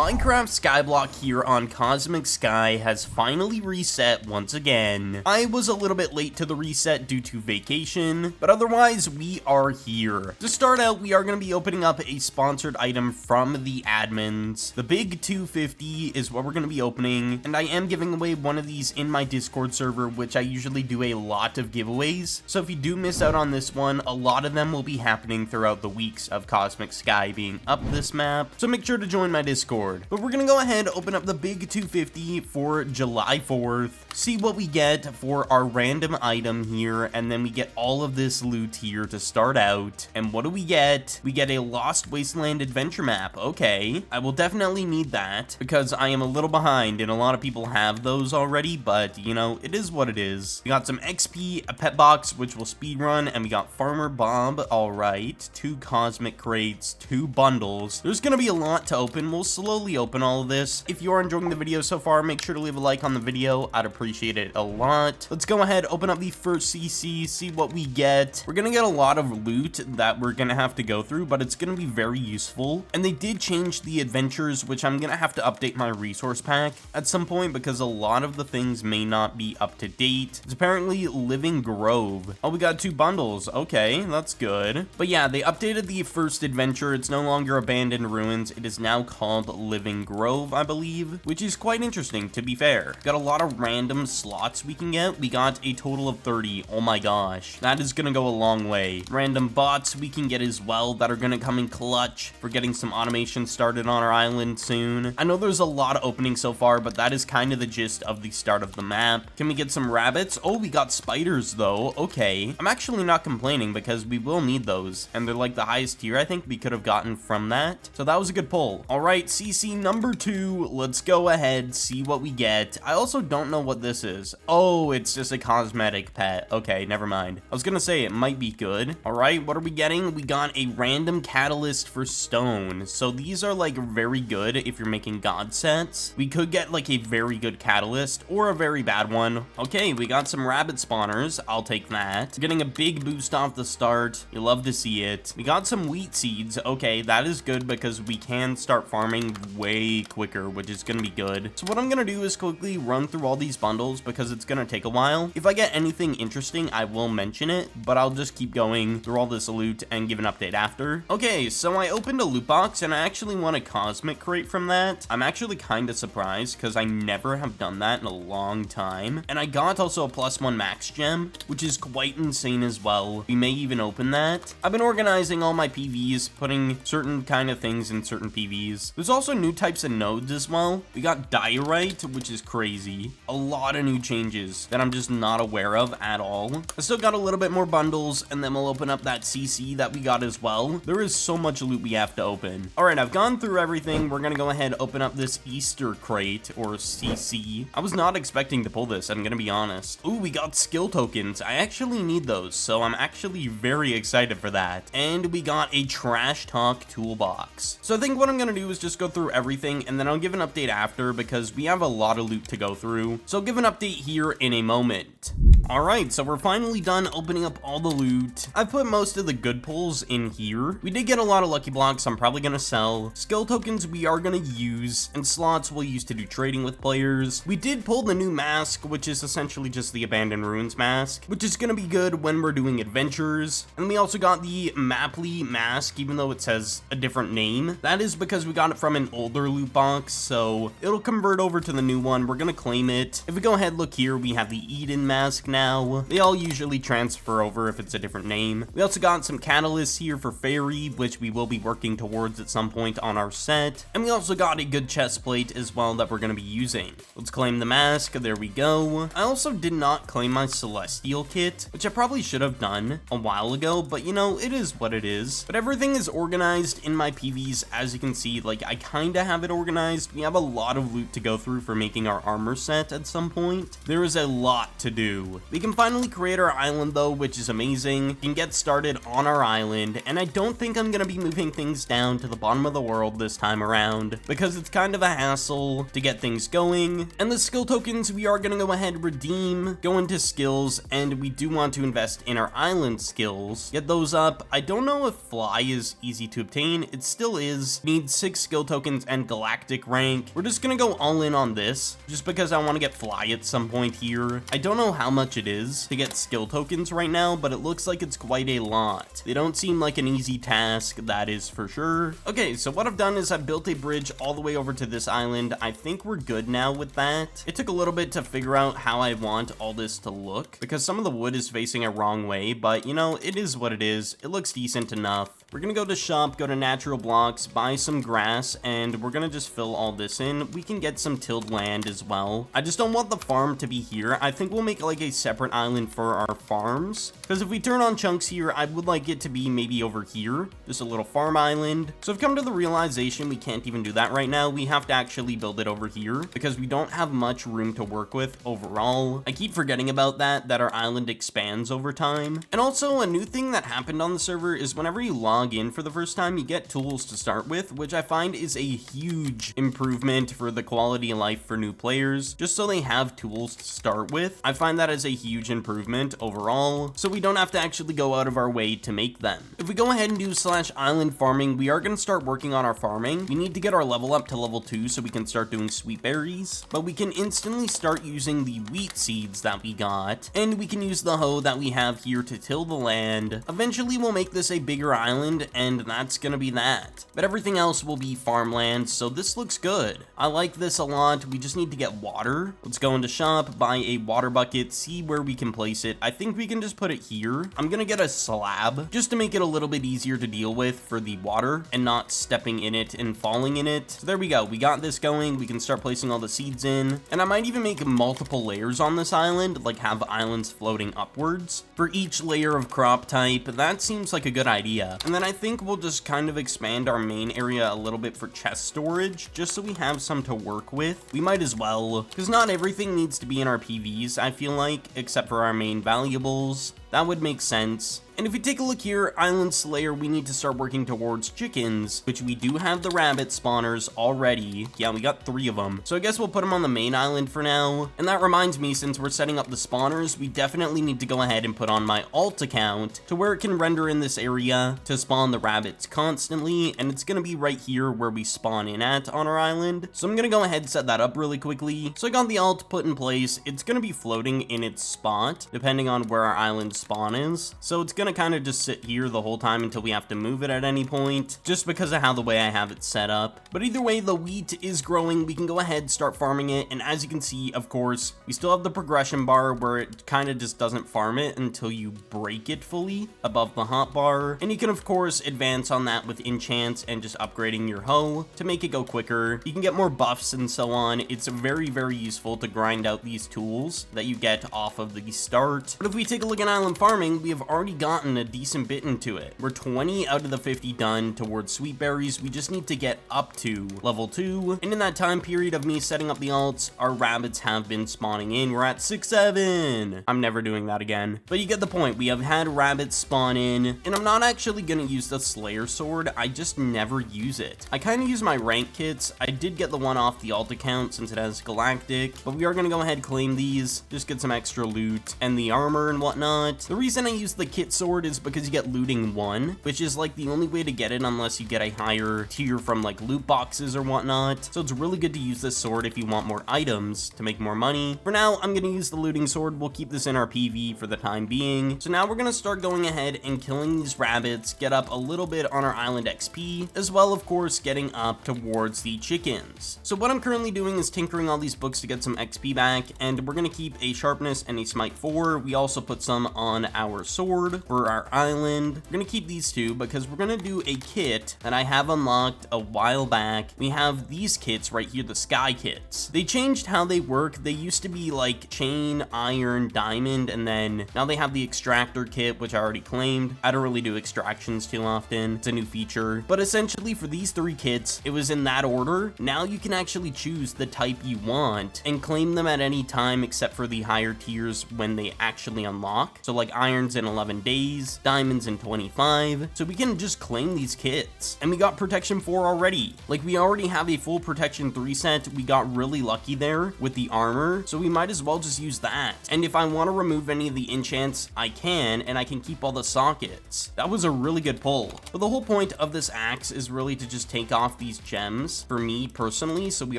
Minecraft Skyblock here on Cosmic Sky has finally reset once again. I was a little bit late to the reset due to vacation, but otherwise we are here. To start out, we are going to be opening up a sponsored item from the admins. The big 250 is what we're going to be opening, and I am giving away one of these in my Discord server, which I usually do a lot of giveaways. So if you do miss out on this one, a lot of them will be happening throughout the weeks of Cosmic Sky being up this map. So make sure to join my Discord. But we're gonna go ahead, open up the big 250 for July 4th, see what we get for our random item here, and then we get all of this loot here to start out. And what do we get? We get a Lost Wasteland adventure map. Okay, I will definitely need that because I am a little behind and a lot of people have those already, but you know, it is what it is. We got some XP, a pet box, which will speedrun, and we got Farmer Bob. All right, 2 cosmic crates, 2 bundles. There's gonna be a lot to open. We'll slowly open all of this. If you are enjoying the video so far, make sure to leave a like on the video. I'd appreciate it a lot. Let's go ahead, open up the first CC, see what we get. We're gonna get a lot of loot that we're gonna have to go through, but it's gonna be very useful. And they did change the adventures, which I'm gonna have to update my resource pack at some point because a lot of the things may not be up to date. It's apparently Living Grove. Oh, we got 2 bundles. Okay, that's good. But yeah, they updated the first adventure. It's no longer Abandoned Ruins. It is now called Living Grove, I believe, which is quite interesting, to be fair. Got a lot of random slots we can get. We got a total of 30. Oh my gosh, that is gonna go a long way. Random bots we can get as well that are gonna come in clutch for getting some automation started on our island soon. I know there's a lot of openings so far, but that is kind of the gist of the start of the map. Can we get some rabbits? Oh, we got spiders though. Okay, I'm actually not complaining because we will need those, and they're like the highest tier I think we could have gotten from that, so that was a good pull. All right, CC number 2, let's go ahead, see what we get. I also don't know what this is. Oh, it's just a cosmetic pet. Okay, never mind. I was gonna say it might be good. All right, what are we getting? We got a random catalyst for stone. So these are like very good if you're making god sets. We could get like a very good catalyst or a very bad one. Okay, we got some rabbit spawners. I'll take that. Getting a big boost off the start. You love to see it. We got some wheat seeds. Okay, that is good because we can start farming way quicker, which is gonna be good. So what I'm gonna do is quickly run through all these bundles because it's gonna take a while. If I get anything interesting, I will mention it, but I'll just keep going through all this loot and give an update after. Okay, so I opened a loot box and I actually won a cosmic crate from that. I'm actually kind of surprised because I never have done that in a long time. And I got also a +1 max gem, which is quite insane as well. We may even open that. I've been organizing all my PVs, putting certain kind of things in certain PVs. There's also new types of nodes as well. We got diorite, which is crazy. A lot of new changes that I'm just not aware of at all. I still got a little bit more bundles, and then we'll open up that CC that we got as well. There is so much loot we have to open. All right, I've gone through everything. We're gonna go ahead and open up this Easter crate, or CC. I was not expecting to pull this, I'm gonna be honest. Ooh, we got skill tokens. I actually need those, so I'm actually very excited for that. And we got a trash talk toolbox. So I think what I'm gonna do is just go through everything, and then I'll give an update after because we have a lot of loot to go through. So I'll give an update here in a moment. All right, so we're finally done opening up all the loot. I've put most of the good pulls in here. We did get a lot of lucky blocks I'm probably gonna sell. Skill tokens we are gonna use, and slots we'll use to do trading with players. We did pull the new mask, which is essentially just the Abandoned Ruins mask, which is gonna be good when we're doing adventures. And we also got the Mapley mask, even though it says a different name. That is because we got it from an older loot box, so it'll convert over to the new one. We're gonna claim it. If we go ahead, look here, we have the Eden mask now. They all usually transfer over if it's a different name. We also got some catalysts here for Fairy, which we will be working towards at some point on our set. And we also got a good chest plate as well that we're gonna be using. Let's claim the mask. There we go. I also did not claim my Celestial kit, which I probably should have done a while ago, but you know, it is what it is. But everything is organized in my PVs, as you can see. Like, I kind of have it organized. We have a lot of loot to go through for making our armor set at some point. There is a lot to do. do. We can finally create our island though, which is amazing. We can get started on our island, and I don't think I'm gonna be moving things down to the bottom of the world this time around, because it's kind of a hassle to get things going. And the skill tokens we are gonna go ahead and redeem, go into skills, and we do want to invest in our island skills, get those up. I don't know if fly is easy to obtain. It still is. Need 6 skill tokens and galactic rank. We're just gonna go all in on this, just because I want to get fly at some point here. I don't know how much it is to get skill tokens right now, but it looks like it's quite a lot. They don't seem like an easy task, that is for sure. Okay, so what I've done is I've built a bridge all the way over to this island. I think we're good now with that. It took a little bit to figure out how I want all this to look, because some of the wood is facing a wrong way, but you know, it is what it is. It looks decent enough. We're gonna go to shop, go to natural blocks, buy some grass, and we're gonna just fill all this in. We can get some tilled land as well. I just don't want the farm to be here. I think we'll make like a separate island for our farms, because if we turn on chunks here, I would like it to be maybe over here, just a little farm island. So I've come to the realization we can't even do that right now. We have to actually build it over here, because we don't have much room to work with overall. I keep forgetting about that our island expands over time. And also a new thing that happened on the server is whenever you log in for the first time, you get tools to start with, which I find is a huge improvement for the quality of life for new players, just so they have tools to start with. I find that as a huge improvement overall, so we don't have to actually go out of our way to make them. If we go ahead and do /island farming, we are going to start working on our farming. We need to get our level up to level 2 so we can start doing sweet berries, but we can instantly start using the wheat seeds that we got, and we can use the hoe that we have here to till the land. Eventually we'll make this a bigger island, and that's gonna be that. But everything else will be farmland, so this looks good. I like this a lot. We just need to get water. Let's go into shop, buy a water bucket, see where we can place it. I think we can just put it here. I'm gonna get a slab just to make it a little bit easier to deal with for the water and not stepping in it and falling in it. So there we go. We got this going. We can start placing all the seeds in, and I might even make multiple layers on this island, like have islands floating upwards for each layer of crop type. That seems like a good idea. And then I think we'll just kind of expand our main area a little bit for chest storage, just so we have some to work with. We might as well, because not everything needs to be in our PVs, I feel like, except for our main valuables. That would make sense. And if we take a look here, Island Slayer, we need to start working towards chickens, which we do have the rabbit spawners already. Yeah, we got 3 of them. So I guess we'll put them on the main island for now. And that reminds me, since we're setting up the spawners, we definitely need to go ahead and put on my alt account to where it can render in this area to spawn the rabbits constantly. And it's gonna be right here where we spawn in at on our island. So I'm gonna go ahead and set that up really quickly. So I got the alt put in place. It's gonna be floating in its spot, depending on where our island spawn is. So it's gonna kind of just sit here the whole time until we have to move it at any point, just because of how the way I have it set up. But either way, the wheat is growing. We can go ahead and start farming it, and as you can see, of course, we still have the progression bar where it kind of just doesn't farm it until you break it fully above the hotbar. And you can of course advance on that with enchants and just upgrading your hoe to make it go quicker. You can get more buffs and so on. It's very, very useful to grind out these tools that you get off of the start. But if we take a look at island farming, we have already gotten a decent bit into it. We're 20 out of the 50 done towards sweet berries. We just need to get up to level 2. And in that time period of me setting up the alts, our rabbits have been spawning in. We're at 6-7. I'm never doing that again. But you get the point. We have had rabbits spawn in, and I'm not actually going to use the Slayer sword. I just never use it. I kind of use my rank kits. I did get the one off the alt account since it has galactic, but we are going to go ahead and claim these, just get some extra loot and the armor and whatnot. The reason I use the kit sword is because you get looting 1, which is like the only way to get it unless you get a higher tier from like loot boxes or whatnot. So it's really good to use this sword if you want more items to make more money. For now, I'm going to use the looting sword. We'll keep this in our PV for the time being. So now we're going to start going ahead and killing these rabbits, get up a little bit on our island XP, as well, of course, getting up towards the chickens. So what I'm currently doing is tinkering all these books to get some XP back, and we're going to keep a sharpness and a smite 4. We also put some on on our sword for our island. We're gonna keep these two because we're gonna do a kit that I have unlocked a while back. We have these kits right here, the sky kits. They changed how they work. They used to be like chain, iron, diamond, and then now they have the extractor kit, which I already claimed. I don't really do extractions too often. It's a new feature. But essentially for these three kits, it was in that order. Now you can actually choose the type you want and claim them at any time except for the higher tiers when they actually unlock. So like irons in 11 days, diamonds in 25. So we can just claim these kits. And we got protection 4 already. Like we already have a full protection 3 set. We got really lucky there with the armor. So we might as well just use that. And if I want to remove any of the enchants, I can, and I can keep all the sockets. That was a really good pull. But the whole point of this axe is really to just take off these gems for me personally. So we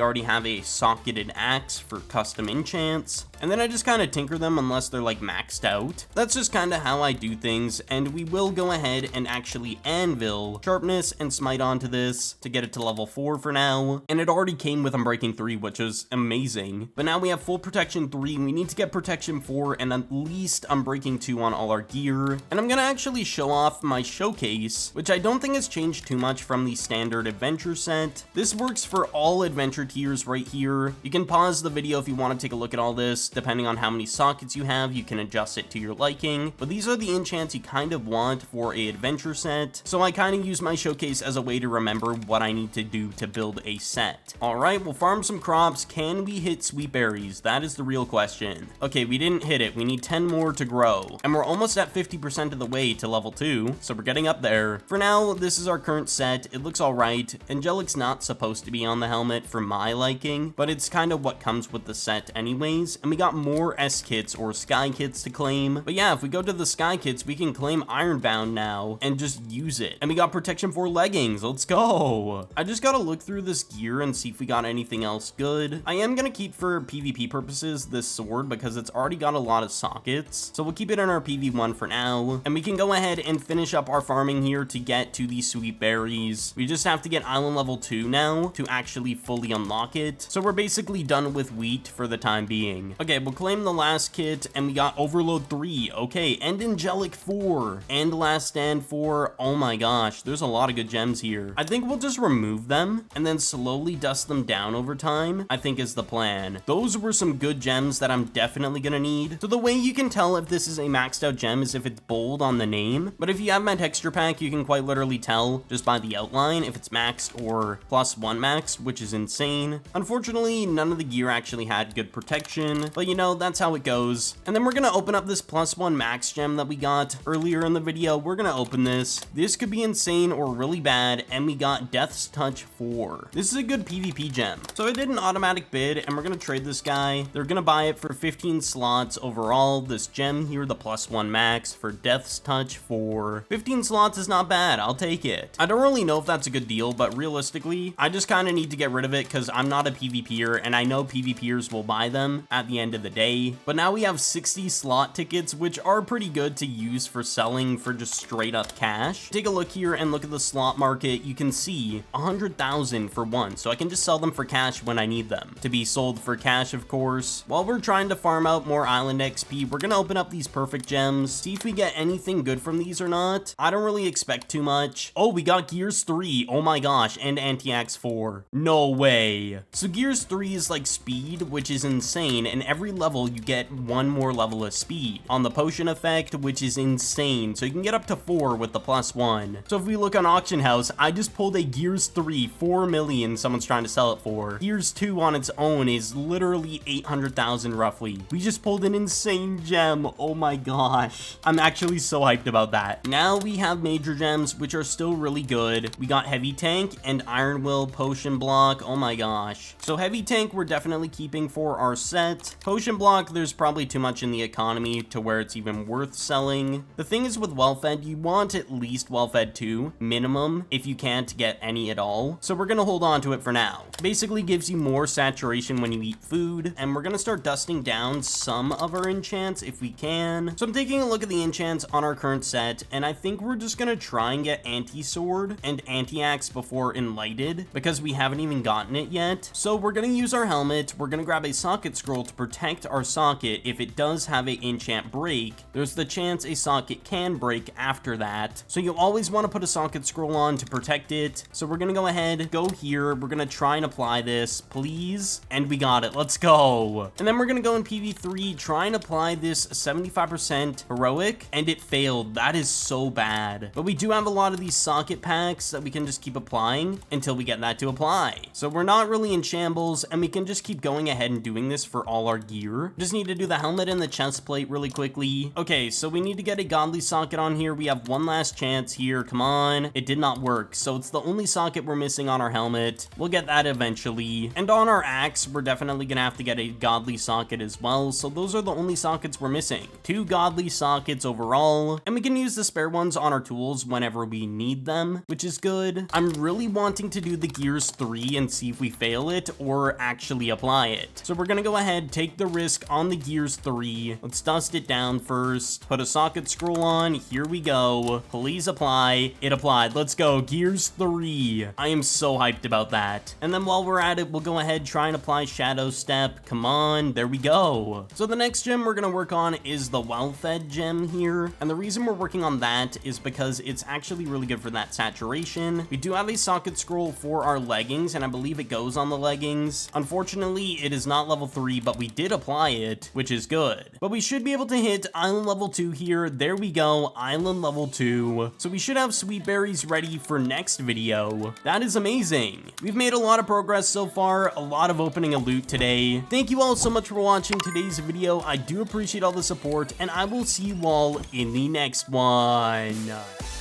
already have a socketed axe for custom enchants. And then I just kind of tinker them unless they're like maxed out. That's just kind of how I do things. And we will go ahead and actually anvil sharpness and smite onto this to get it to level 4 for now. And it already came with Unbreaking 3, which is amazing. But now we have full protection 3. We need to get protection 4 and at least Unbreaking 2 on all our gear. And I'm gonna actually show off my showcase, which I don't think has changed too much from the standard adventure set. This works for all adventure tiers right here. You can pause the video if you want to take a look at all this. Depending on how many sockets you have, you can adjust it to your liking. But these are the enchants you kind of want for a adventure set. So I kind of use my showcase as a way to remember what I need to do to build a set. All right, we'll farm some crops. Can we hit sweet berries? That is the real question. Okay, we didn't hit it. We need 10 more to grow. And we're almost at 50% of the way to level 2. So we're getting up there. For now, this is our current set. It looks all right. Angelic's not supposed to be on the helmet for my liking, but it's kind of what comes with the set anyways. And we got more S kits or sky kits to claim. But yeah, if we go to the sky kits, we can claim Ironbound now and just use it. And we got protection 4 leggings. Let's go. I just gotta look through this gear and see if we got anything else good. I am gonna keep for PvP purposes this sword because it's already got a lot of sockets. So we'll keep it in our PV1 for now. And we can go ahead and finish up our farming here to get to these sweet berries. We just have to get island level 2 now to actually fully unlock it. So we're basically done with wheat for the time being. Okay, we'll claim the last kit and we got overload 3. Okay, and angelic 4 and last stand 4. Oh my gosh, there's a lot of good gems here. I think we'll just remove them and then slowly dust them down over time, I think is the plan. Those were some good gems that I'm definitely gonna need. So the way you can tell if this is a maxed out gem is if it's bold on the name, but if you have my texture pack, you can quite literally tell just by the outline if it's maxed or +1 maxed, which is insane. Unfortunately, none of the gear actually had good protection, but you know, that's how it goes. And then we're gonna open up this +1 max gem that we got earlier in the video. We're gonna open this. This could be insane or really bad, and we got Death's Touch 4. This is a good PvP gem. So I did an automatic bid, and we're gonna trade this guy. They're gonna buy it for 15 slots overall. This gem here, the +1 max for Death's Touch 4. 15 slots is not bad. I'll take it. I don't really know if that's a good deal, but realistically, I just kind of need to get rid of it because I'm not a PvPer, and I know PvPers will buy them at the end of the day. But now we have 60 slot tickets, which are pretty good to use for selling for just straight up cash. Take a look here and look at the slot market. You can see 100,000 for one, so I can just sell them for cash when I need them. To be sold for cash, of course. While we're trying to farm out more island XP, we're gonna open up these perfect gems, see if we get anything good from these or not. I don't really expect too much. Oh, we got Gears 3. Oh my gosh, and Anti-Axe 4. No way. So Gears 3 is like speed, which is insane, and every level you get one more level of speed on the potion effect, which is insane. So you can get up to 4 with the +1. So if we look on Auction House, I just pulled a Gears 3, 4 million someone's trying to sell it for. Gears 2 on its own is literally 800,000 roughly. We just pulled an insane gem. Oh my gosh. I'm actually so hyped about that. Now we have major gems, which are still really good. We got Heavy Tank and Iron Will Potion Block. Oh my gosh. So Heavy Tank we're definitely keeping for our set. Potion Block, there's probably too much in the economy to where it's even worth selling. The thing is with Well-Fed, you want at least Well-Fed 2 minimum if you can't get any at all. So we're gonna hold on to it for now. Basically gives you more saturation when you eat food, and we're gonna start dusting down some of our enchants if we can. So I'm taking a look at the enchants on our current set, and I think we're just gonna try and get Anti-Sword and Anti-Axe before Enlighted, because we haven't even gotten it yet. So we're gonna use our helmet, we're gonna grab a socket scroll to protect our socket if it does have a enchant break, break, there's the chance a socket can break after that. So you always want to put a socket scroll on to protect it. So we're gonna go ahead, go here, we're gonna try and apply this, please, and we got it. Let's go. And then we're gonna go in PV3, try and apply this 75% heroic, and it failed. That is so bad. But we do have a lot of these socket packs that we can just keep applying until we get that to apply. So we're not really in shambles, and we can just keep going ahead and doing this for all our gear. Just need to do the helmet and the chest plate really quickly. Okay, so we need to get a godly socket on here. We have one last chance here. Come on. It did not work. So it's the only socket we're missing on our helmet. We'll get that eventually. And on our axe, we're definitely gonna have to get a godly socket as well. So those are the only sockets we're missing. 2 godly sockets overall. And we can use the spare ones on our tools whenever we need them, which is good. I'm really wanting to do the gears 3 and see if we fail it or actually apply it. So we're gonna go ahead, take the risk on the gears 3. Let's dust it down first. Put a socket scroll on. Here we go. Please apply. It applied. Let's go. Gears 3. I am so hyped about that. And then while we're at it, we'll go ahead, try and apply Shadow Step. Come on. There we go. So the next gem we're gonna work on is the Well-Fed gem here. And the reason we're working on that is because it's actually really good for that saturation. We do have a socket scroll for our leggings, and I believe it goes on the leggings. Unfortunately, it is not level 3, but we did apply it, which is good. But we should be able to hit Island level 2 here. There we go. Island level 2. So we should have sweet berries ready for next video. That is amazing. We've made a lot of progress so far, a lot of opening a loot today. Thank you all so much for watching today's video. I do appreciate all the support, and I will see you all in the next one.